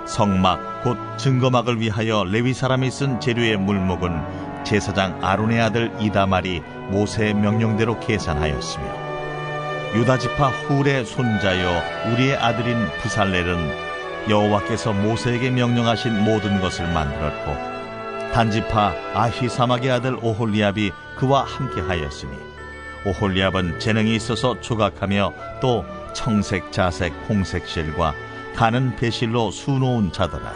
성막 곧 증거막을 위하여 레위 사람이 쓴 재료의 물목은 제사장 아론의 아들 이다말이 모세의 명령대로 계산하였으며 유다지파 훌의 손자여 우리의 아들인 부살렐은 여호와께서 모세에게 명령하신 모든 것을 만들었고 단지파 아히사막의 아들 오홀리압이 그와 함께 하였으니 오홀리압은 재능이 있어서 조각하며 또 청색, 자색, 홍색 실과 가는 배실로 수놓은 자더라.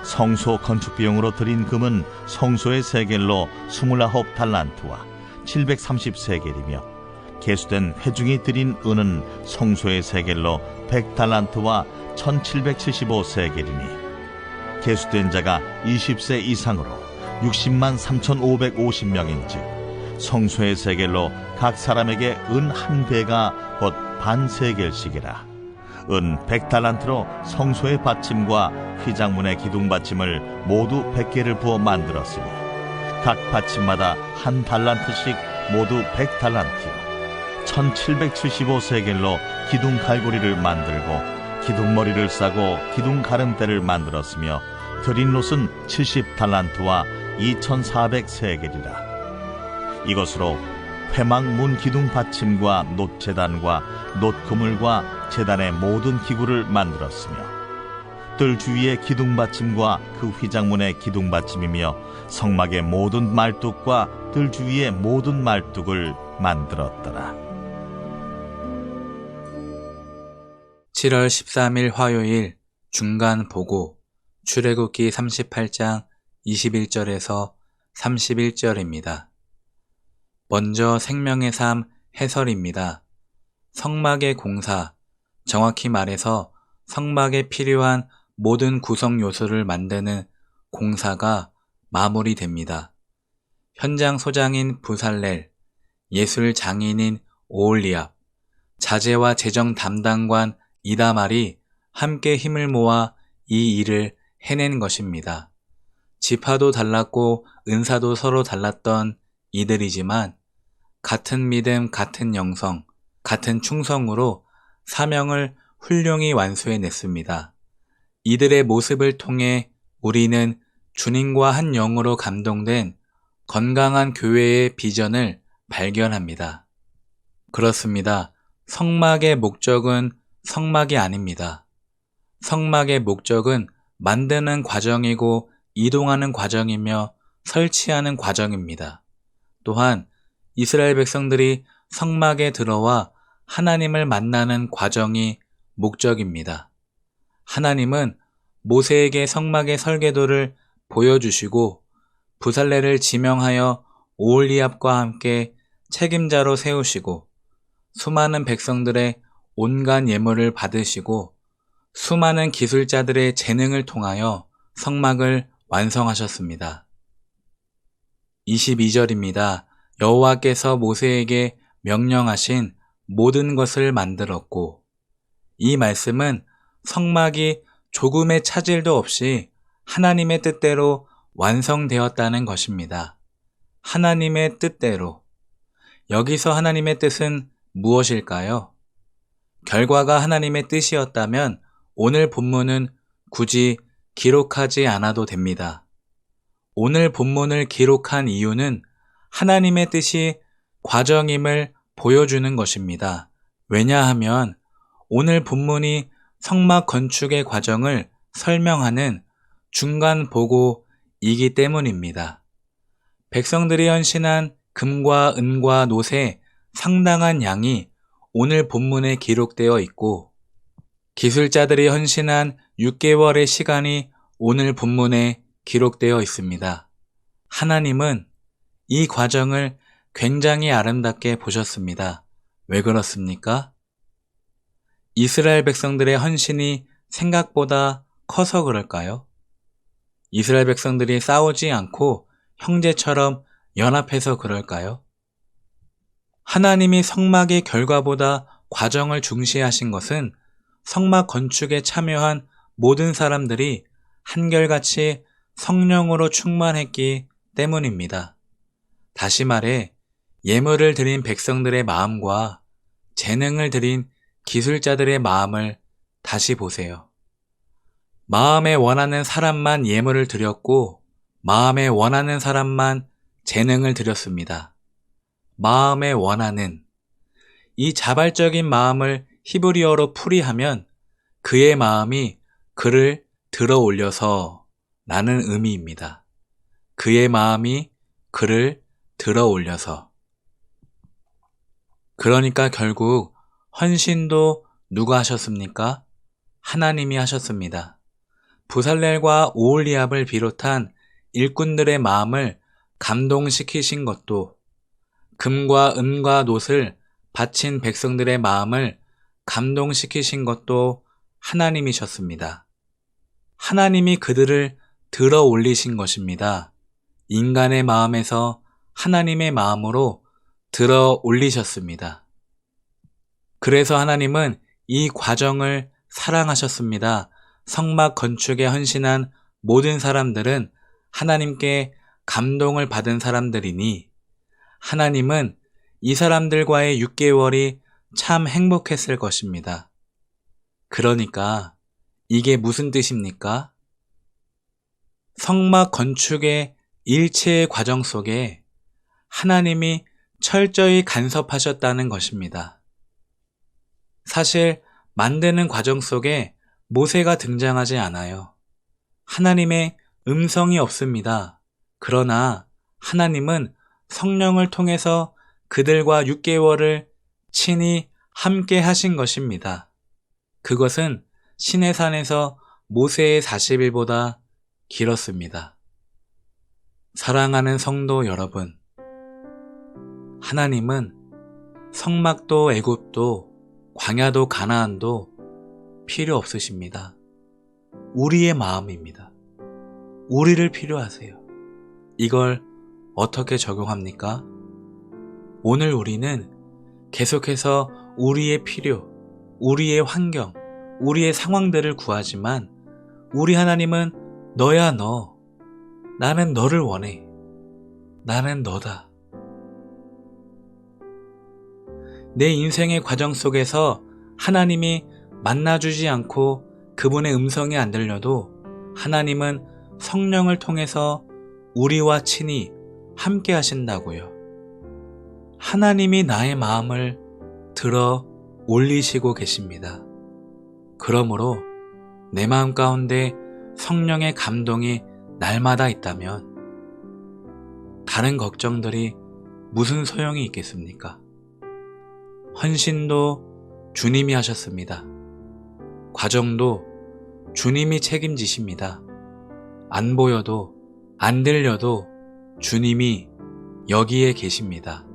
성소 건축 비용으로 들인 금은 성소의 세겔로 29달란트와 730세겔이며 계수된 회중이 들인 은은 성소의 세겔로 100달란트와 1775세겔이니 계수된 자가 20세 이상으로 60만 3,550명인즉 성소의 세겔로 각 사람에게 은 한 배가 곧 반세겔씩이라. 은 100달란트로 성소의 받침과 휘장문의 기둥 받침을 모두 100개를 부어 만들었으니 각 받침마다 한 달란트씩 모두 100달란트요 1775세겔로 기둥 갈고리를 만들고 기둥머리를 싸고 기둥 가름대를 만들었으며 드린 롯은 70달란트와 2400세겔이라. 이것으로 회막 문 기둥 받침과 놋재단과 놋그물과 재단의 모든 기구를 만들었으며 뜰 주위의 기둥 받침과 그 휘장문의 기둥 받침이며 성막의 모든 말뚝과 뜰 주위의 모든 말뚝을 만들었더라. 7월 13일 화요일 중간 보고 출애굽기 38장 21절에서 31절입니다. 먼저 생명의 삶 해설입니다. 성막의 공사, 정확히 말해서 성막에 필요한 모든 구성 요소를 만드는 공사가 마무리됩니다. 현장 소장인 부살렐, 예술 장인인 오홀리압, 자재와 재정 담당관 이다말이 함께 힘을 모아 이 일을 해낸 것입니다. 지파도 달랐고 은사도 서로 달랐던 이들이지만 같은 믿음, 같은 영성, 같은 충성으로 사명을 훌륭히 완수해냈습니다. 이들의 모습을 통해 우리는 주님과 한 영으로 감동된 건강한 교회의 비전을 발견합니다. 그렇습니다. 성막의 목적은 성막이 아닙니다. 성막의 목적은 만드는 과정이고 이동하는 과정이며 설치하는 과정입니다. 또한 이스라엘 백성들이 성막에 들어와 하나님을 만나는 과정이 목적입니다. 하나님은 모세에게 성막의 설계도를 보여주시고 부살렐을 지명하여 오홀리압과 함께 책임자로 세우시고 수많은 백성들의 온갖 예물을 받으시고 수많은 기술자들의 재능을 통하여 성막을 완성하셨습니다. 22절입니다. 여호와께서 모세에게 명령하신 모든 것을 만들었고, 이 말씀은 성막이 조금의 차질도 없이 하나님의 뜻대로 완성되었다는 것입니다. 하나님의 뜻대로. 여기서 하나님의 뜻은 무엇일까요? 결과가 하나님의 뜻이었다면 오늘 본문은 굳이 기록하지 않아도 됩니다. 오늘 본문을 기록한 이유는 하나님의 뜻이 과정임을 보여주는 것입니다. 왜냐하면 오늘 본문이 성막 건축의 과정을 설명하는 중간 보고이기 때문입니다. 백성들이 헌신한 금과 은과 놋의 상당한 양이 오늘 본문에 기록되어 있고 기술자들이 헌신한 6개월의 시간이 오늘 본문에 기록되어 있습니다. 하나님은 이 과정을 굉장히 아름답게 보셨습니다. 왜 그렇습니까? 이스라엘 백성들의 헌신이 생각보다 커서 그럴까요? 이스라엘 백성들이 싸우지 않고 형제처럼 연합해서 그럴까요? 하나님이 성막의 결과보다 과정을 중시하신 것은 성막 건축에 참여한 모든 사람들이 한결같이 성령으로 충만했기 때문입니다. 다시 말해 예물을 드린 백성들의 마음과 재능을 드린 기술자들의 마음을 다시 보세요. 마음에 원하는 사람만 예물을 드렸고 마음에 원하는 사람만 재능을 드렸습니다. 마음에 원하는 이 자발적인 마음을 히브리어로 풀이하면 그의 마음이 그를 들어 올려서 라는 의미입니다. 그의 마음이 그를 들어 올려서. 그러니까 결국 헌신도 누가 하셨습니까? 하나님이 하셨습니다. 부살렐과 오홀리압을 비롯한 일꾼들의 마음을 감동시키신 것도, 금과 은과 놋을 바친 백성들의 마음을 감동시키신 것도 하나님이셨습니다. 하나님이 그들을 들어 올리신 것입니다. 인간의 마음에서 하나님의 마음으로 들어 올리셨습니다. 그래서 하나님은 이 과정을 사랑하셨습니다. 성막 건축에 헌신한 모든 사람들은 하나님께 감동을 받은 사람들이니 하나님은 이 사람들과의 6개월이 참 행복했을 것입니다. 그러니까 이게 무슨 뜻입니까? 성막 건축의 일체의 과정 속에 하나님이 철저히 간섭하셨다는 것입니다. 사실 만드는 과정 속에 모세가 등장하지 않아요. 하나님의 음성이 없습니다. 그러나 하나님은 성령을 통해서 그들과 6개월을 친히 함께 하신 것입니다. 그것은 시내산에서 모세의 40일보다 길었습니다. 사랑하는 성도 여러분, 하나님은 성막도 애굽도 광야도 가나안도 필요 없으십니다. 우리의 마음입니다. 우리를 필요하세요. 이걸 어떻게 적용합니까? 오늘 우리는 계속해서 우리의 필요, 우리의 환경, 우리의 상황들을 구하지만 우리 하나님은 너야 너. 나는 너를 원해. 나는 너다. 내 인생의 과정 속에서 하나님이 만나주지 않고 그분의 음성이 안 들려도 하나님은 성령을 통해서 우리와 친히 함께 하신다고요. 하나님이 나의 마음을 들어 올리시고 계십니다. 그러므로 내 마음 가운데 성령의 감동이 날마다 있다면 다른 걱정들이 무슨 소용이 있겠습니까? 헌신도 주님이 하셨습니다. 과정도 주님이 책임지십니다. 안 보여도 안 들려도 주님이 여기에 계십니다.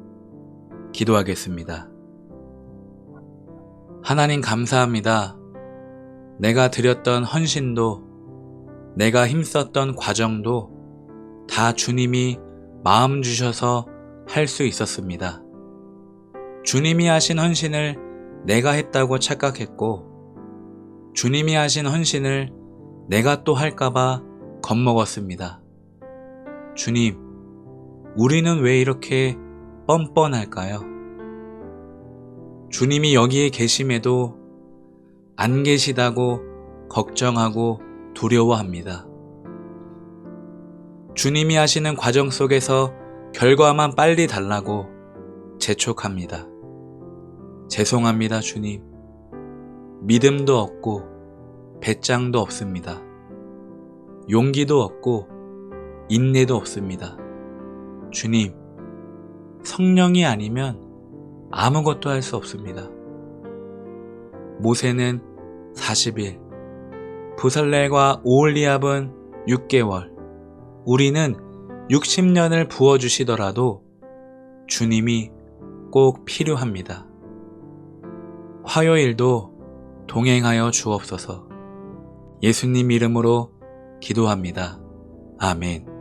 기도하겠습니다. 하나님 감사합니다. 내가 드렸던 헌신도 내가 힘썼던 과정도 다 주님이 마음 주셔서 할 수 있었습니다. 주님이 하신 헌신을 내가 했다고 착각했고 주님이 하신 헌신을 내가 또 할까봐 겁먹었습니다. 주님, 우리는 왜 이렇게 뻔뻔할까요? 주님이 여기에 계심에도 안 계시다고 걱정하고 두려워합니다. 주님이 하시는 과정 속에서 결과만 빨리 달라고 재촉합니다. 죄송합니다, 주님. 믿음도 없고 배짱도 없습니다. 용기도 없고 인내도 없습니다. 주님, 성령이 아니면 아무것도 할 수 없습니다. 모세는 40일, 부살렐과 오홀리압은 6개월, 우리는 60년을 부어주시더라도 주님이 꼭 필요합니다. 화요일도 동행하여 주옵소서. 예수님 이름으로 기도합니다. 아멘.